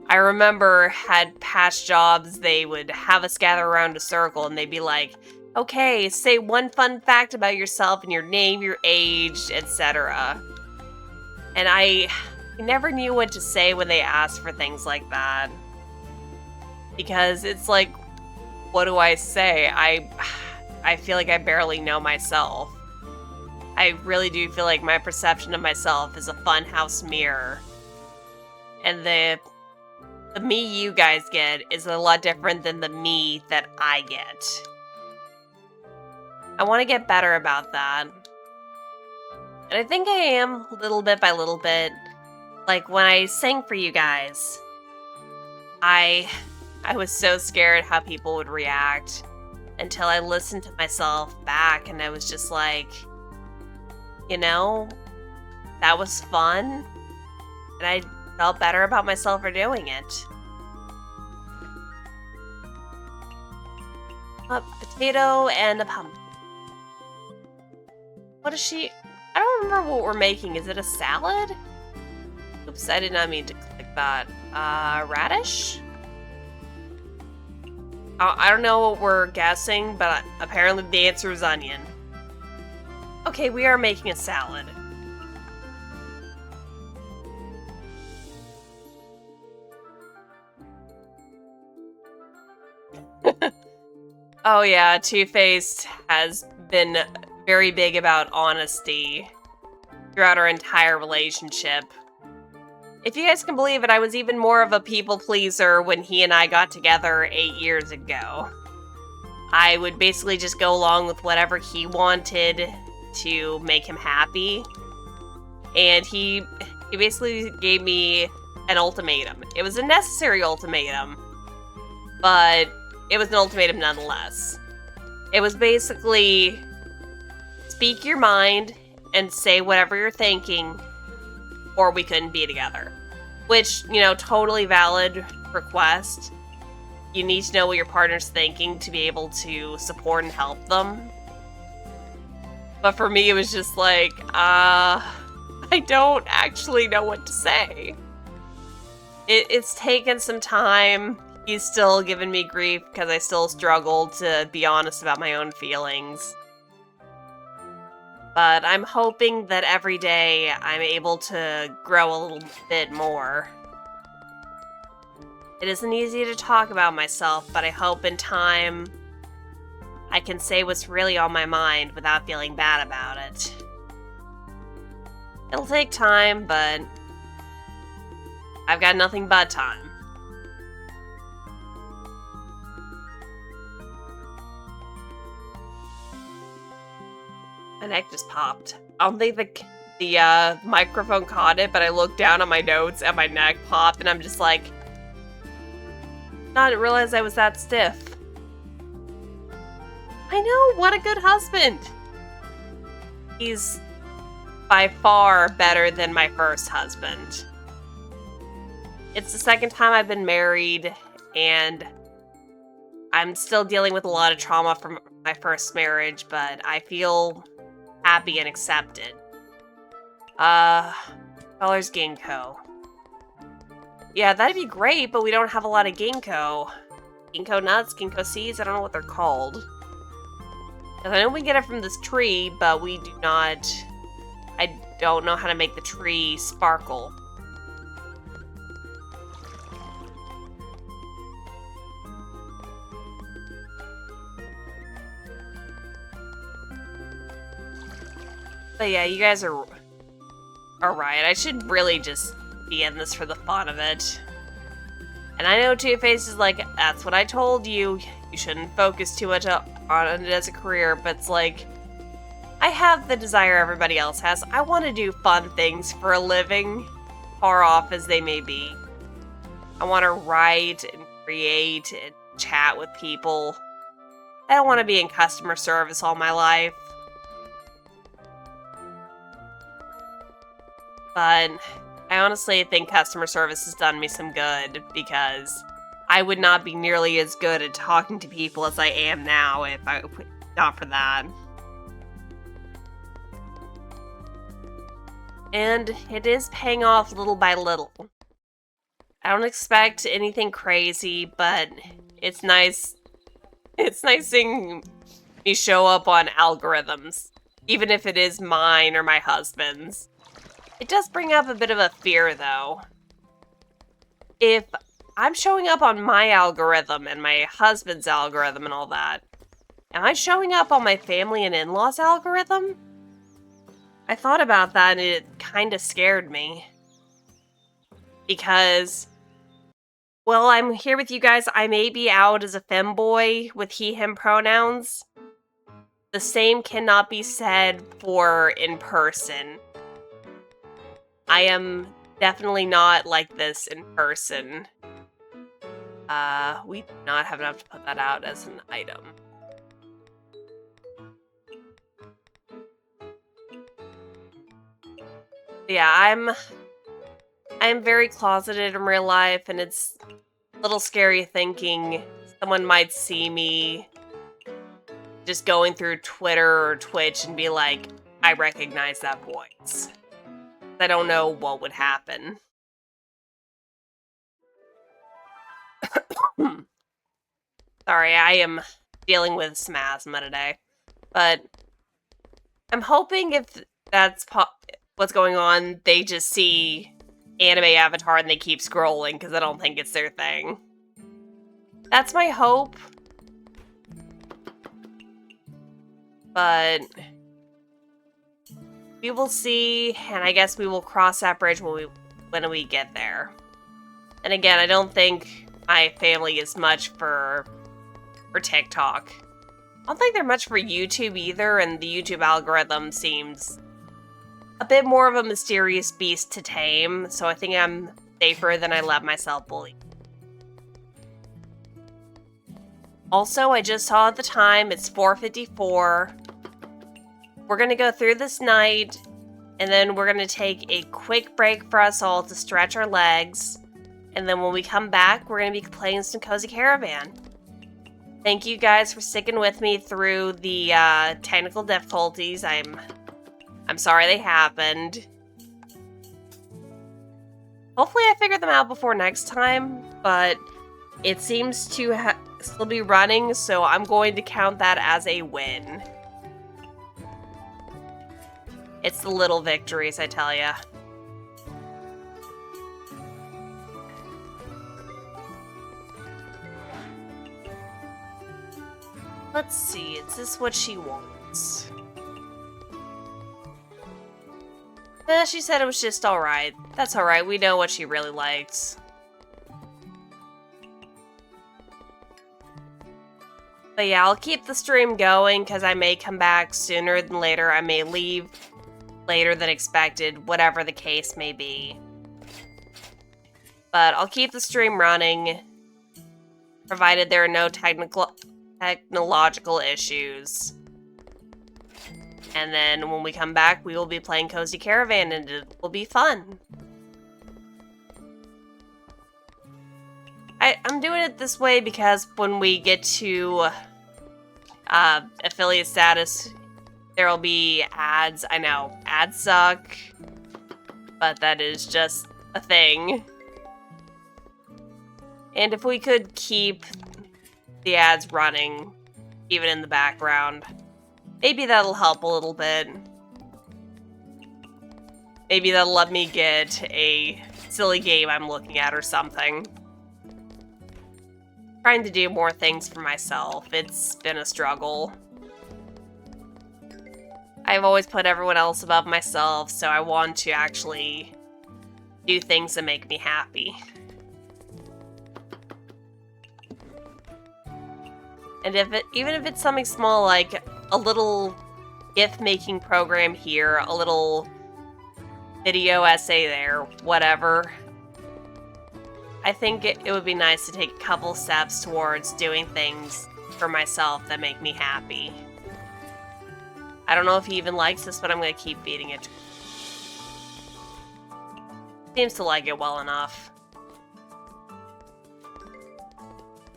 I remember at past jobs, they would have us gather around a circle and they'd be like, okay, say one fun fact about yourself and your name, your age, etc. And I never knew what to say when they asked for things like that. Because it's like, what do I say? I feel like I barely know myself. I really do feel like my perception of myself is a funhouse mirror. And the me you guys get is a lot different than the me that I get. I want to get better about that. And I think I am, little bit by little bit. Like, when I sang for you guys, I was so scared how people would react until I listened to myself back and I was just like, you know, that was fun. And I felt better about myself for doing it. A potato and a pumpkin. What is she? I don't remember what we're making. Is it a salad? Oops, I did not mean to click that. Radish? I don't know what we're guessing, but apparently the answer is onion. Okay, we are making a salad. Oh yeah, Two-Faced has been very big about honesty throughout our entire relationship. If you guys can believe it, I was even more of a people pleaser when he and I got together 8 years ago. I would basically just go along with whatever he wanted to make him happy. And he basically gave me an ultimatum. It was a necessary ultimatum, but it was an ultimatum nonetheless. It was basically, speak your mind and say whatever you're thinking, or we couldn't be together. Which, you know, totally valid request. You need to know what your partner's thinking to be able to support and help them. But for me, it was just like, I don't actually know what to say. It's taken some time. He's still giving me grief because I still struggle to be honest about my own feelings. But I'm hoping that every day I'm able to grow a little bit more. It isn't easy to talk about myself, but I hope in time I can say what's really on my mind without feeling bad about it. It'll take time, but I've got nothing but time. My neck just popped. I don't think the microphone caught it, but I looked down at my notes and my neck popped, and I'm just like, I didn't realize I was that stiff. I know, what a good husband! He's by far better than my first husband. It's the second time I've been married, and I'm still dealing with a lot of trauma from my first marriage, but I feel happy and accepted. Colors ginkgo. Yeah, that'd be great, but we don't have a lot of ginkgo. Ginkgo nuts, ginkgo seeds, I don't know what they're called. Because I know we get it from this tree, but we do not... I don't know how to make the tree sparkle. But yeah, you guys are right. I should really just be in this for the fun of it. And I know Two-Face is like, that's what I told you. You shouldn't focus too much on it as a career, but it's like, I have the desire everybody else has. I want to do fun things for a living, far off as they may be. I want to write and create and chat with people. I don't want to be in customer service all my life. But I honestly think customer service has done me some good, because I would not be nearly as good at talking to people as I am now if not for that. And it is paying off little by little. I don't expect anything crazy, but it's nice. It's nice seeing me show up on algorithms, even if it is mine or my husband's. It does bring up a bit of a fear, though. If I'm showing up on my algorithm and my husband's algorithm and all that, am I showing up on my family and in-laws algorithm? I thought about that and it kind of scared me. Because, well, I'm here with you guys. I may be out as a femboy with he, him pronouns. The same cannot be said for in person. I am definitely not like this in person. We do not have enough to put that out as an item. Yeah, I'm very closeted in real life, and it's a little scary thinking someone might see me just going through Twitter or Twitch and be like, I recognize that voice. I don't know what would happen. Sorry, I am dealing with some asthma today. But I'm hoping if that's what's going on, they just see anime avatar and they keep scrolling, because I don't think it's their thing. That's my hope. But we will see, and I guess we will cross that bridge when we get there. And again, I don't think my family is much for TikTok. I don't think they're much for YouTube either, and the YouTube algorithm seems a bit more of a mysterious beast to tame, so I think I'm safer than I let myself believe. Also, I just saw at the time, it's 4:54. We're gonna go through this night, and then we're gonna take a quick break for us all to stretch our legs, and then when we come back, we're gonna be playing some Cozy Caravan. Thank you guys for sticking with me through the technical difficulties. I'm sorry they happened. Hopefully I figure them out before next time, but it seems to still be running, so I'm going to count that as a win. It's the little victories, I tell ya. Let's see, is this what she wants? She said it was just alright. That's alright, we know what she really likes. But yeah, I'll keep the stream going because I may come back sooner than later. I may leave later than expected, whatever the case may be. But I'll keep the stream running, provided there are no technological issues. And then when we come back, we will be playing Cozy Caravan, and it will be fun. I'm doing it this way because when we get to affiliate status, there will be ads. I know, ads suck, but that is just a thing. And if we could keep the ads running, even in the background, maybe that'll help a little bit. Maybe that'll let me get a silly game I'm looking at or something. Trying to do more things for myself. It's been a struggle. I've always put everyone else above myself, so I want to actually do things that make me happy. And even if it's something small, like a little gift-making program here, a little video essay there, whatever, I think it would be nice to take a couple steps towards doing things for myself that make me happy. I don't know if he even likes this, but I'm going to keep feeding it. Seems to like it well enough.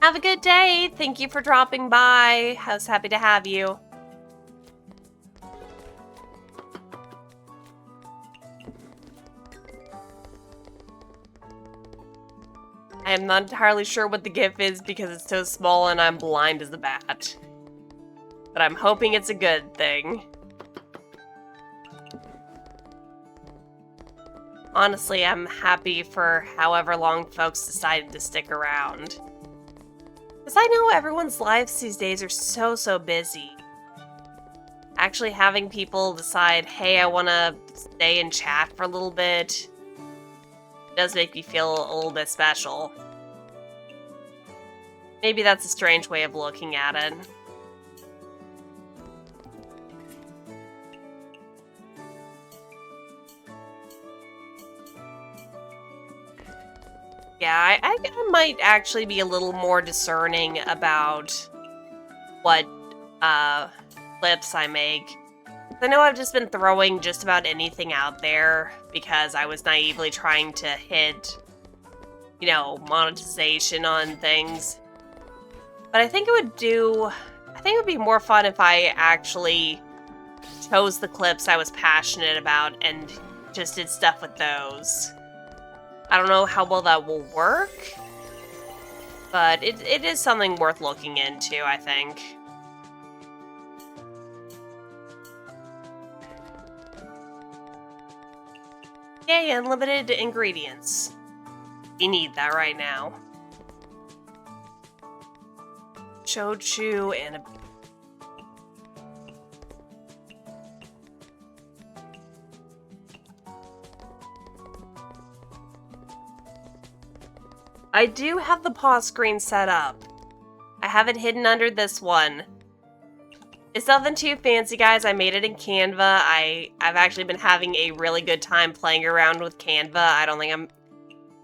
Have a good day! Thank you for dropping by. I was happy to have you. I am not entirely sure what the GIF is because it's so small and I'm blind as a bat. But I'm hoping it's a good thing. Honestly, I'm happy for however long folks decided to stick around. Because I know everyone's lives these days are so busy. Actually having people decide, hey, I want to stay and chat for a little bit, does make me feel a little bit special. Maybe that's a strange way of looking at it. Yeah, I might actually be a little more discerning about what clips I make. I know I've just been throwing just about anything out there because I was naively trying to hit, you know, monetization on things. But I think it would be more fun if I actually chose the clips I was passionate about and just did stuff with those. I don't know how well that will work, but it is something worth looking into, I think. Yay, unlimited ingredients. We need that right now. Shochu and a... I do have the pause screen set up. I have it hidden under this one. It's nothing too fancy, guys. I made it in Canva. I've actually been having a really good time playing around with Canva. I don't think I'm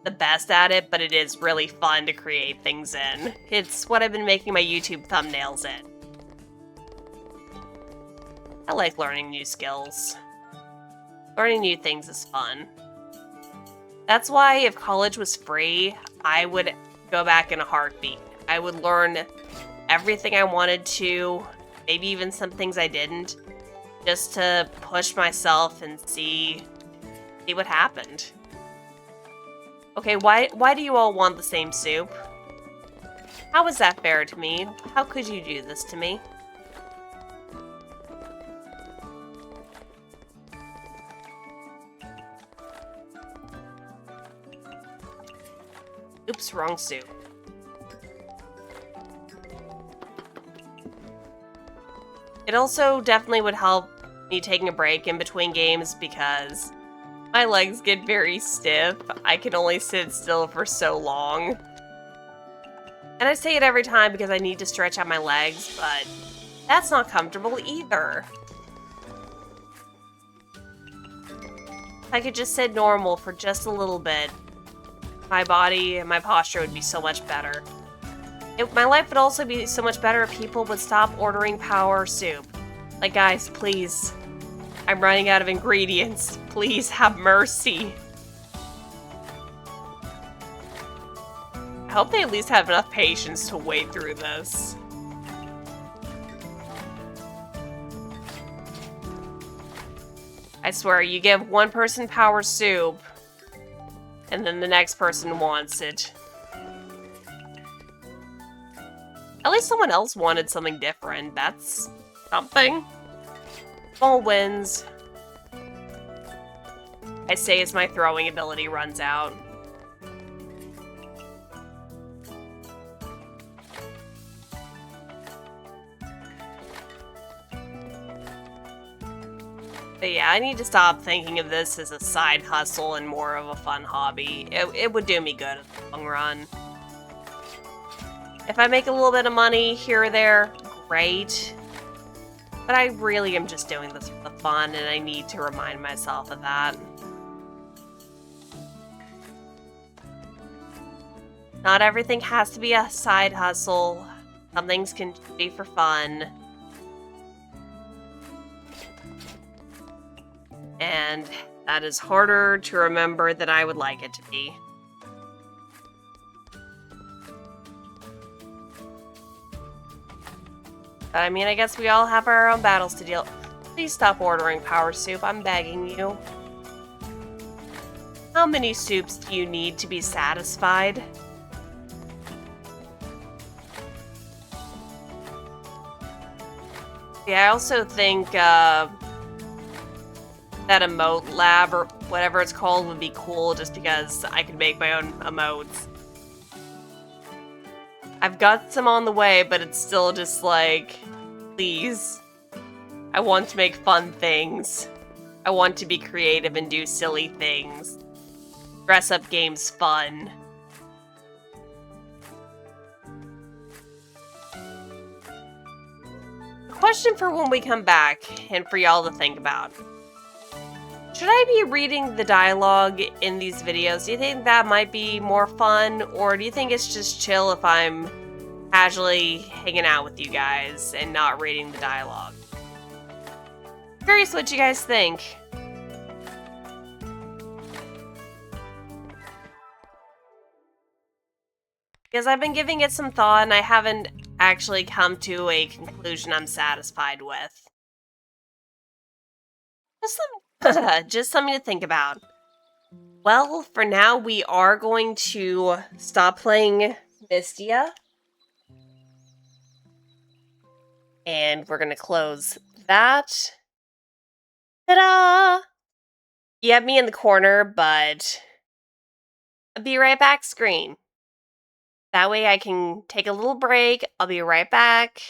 the best at it, but it is really fun to create things in. It's what I've been making my YouTube thumbnails in. I like learning new skills. Learning new things is fun. That's why if college was free, I would go back in a heartbeat. I would learn everything I wanted to, maybe even some things I didn't, just to push myself and see what happened. Okay, why do you all want the same soup? How is that fair to me? How could you do this to me? Oops, wrong soup. It also definitely would help me taking a break in between games because my legs get very stiff. I can only sit still for so long. And I say it every time because I need to stretch out my legs, but that's not comfortable either. If I could just sit normal for just a little bit, my body and my posture would be so much better. My life would also be so much better if people would stop ordering power soup. Like, guys, please. I'm running out of ingredients. Please have mercy. I hope they at least have enough patience to wait through this. I swear, you give one person power soup, and then the next person wants it. At least someone else wanted something different. That's something. Small wins. I say as my throwing ability runs out. But yeah, I need to stop thinking of this as a side hustle and more of a fun hobby. It would do me good in the long run. If I make a little bit of money here or there, great. But I really am just doing this for the fun, and I need to remind myself of that. Not everything has to be a side hustle. Some things can be for fun. And that is harder to remember than I would like it to be. But I mean, I guess we all have our own battles to deal. Please stop ordering power soup, I'm begging you. How many soups do you need to be satisfied? Yeah, I also think that emote lab or whatever it's called would be cool just because I could make my own emotes. I've got some on the way, but it's still just like, please. I want to make fun things. I want to be creative and do silly things. Dress up games fun. Question for when we come back, and for y'all to think about. Should I be reading the dialogue in these videos? Do you think that might be more fun? Or do you think it's just chill if I'm casually hanging out with you guys and not reading the dialogue? Curious what you guys think. Because I've been giving it some thought and I haven't actually come to a conclusion I'm satisfied with. Just something to think about. Well, for now, we are going to stop playing Mystia. And we're going to close that. Ta-da! You have me in the corner, but I'll be right back screen. That way I can take a little break. I'll be right back.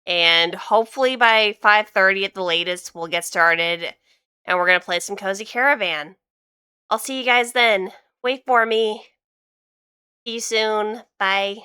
And hopefully by 5:30 at the latest, we'll get started. And we're going to play some Cozy Caravan. I'll see you guys then. Wait for me. See you soon. Bye.